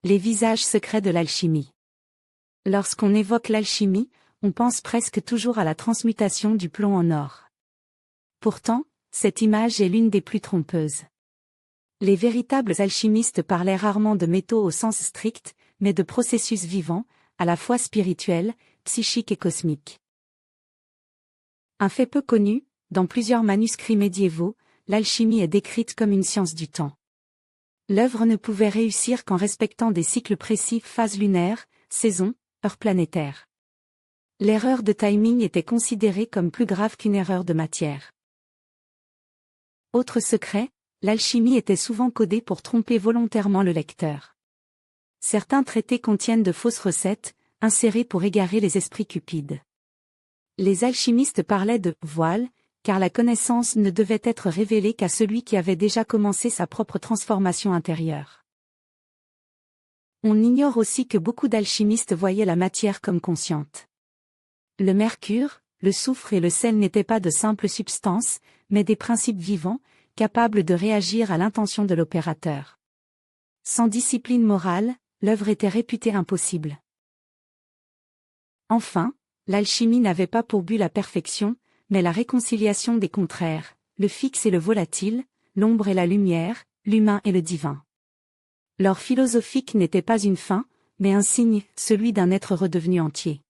Les visages secrets de l'alchimie. Lorsqu'on évoque l'alchimie, on pense presque toujours à la transmutation du plomb en or. Pourtant, cette image est l'une des plus trompeuses. Les véritables alchimistes parlaient rarement de métaux au sens strict, mais de processus vivants, à la fois spirituels, psychiques et cosmiques. Un fait peu connu, dans plusieurs manuscrits médiévaux, l'alchimie est décrite comme une science du temps. L'œuvre ne pouvait réussir qu'en respectant des cycles précis, phases lunaires, saisons, heures planétaires. L'erreur de timing était considérée comme plus grave qu'une erreur de matière. Autre secret, l'alchimie était souvent codée pour tromper volontairement le lecteur. Certains traités contiennent de fausses recettes, insérées pour égarer les esprits cupides. Les alchimistes parlaient de « voile », car la connaissance ne devait être révélée qu'à celui qui avait déjà commencé sa propre transformation intérieure. On ignore aussi que beaucoup d'alchimistes voyaient la matière comme consciente. Le mercure, le soufre et le sel n'étaient pas de simples substances, mais des principes vivants, capables de réagir à l'intention de l'opérateur. Sans discipline morale, l'œuvre était réputée impossible. Enfin, l'alchimie n'avait pas pour but la perfection, mais la réconciliation des contraires, le fixe et le volatile, l'ombre et la lumière, l'humain et le divin. L'or philosophique n'était pas une fin, mais un signe, celui d'un être redevenu entier.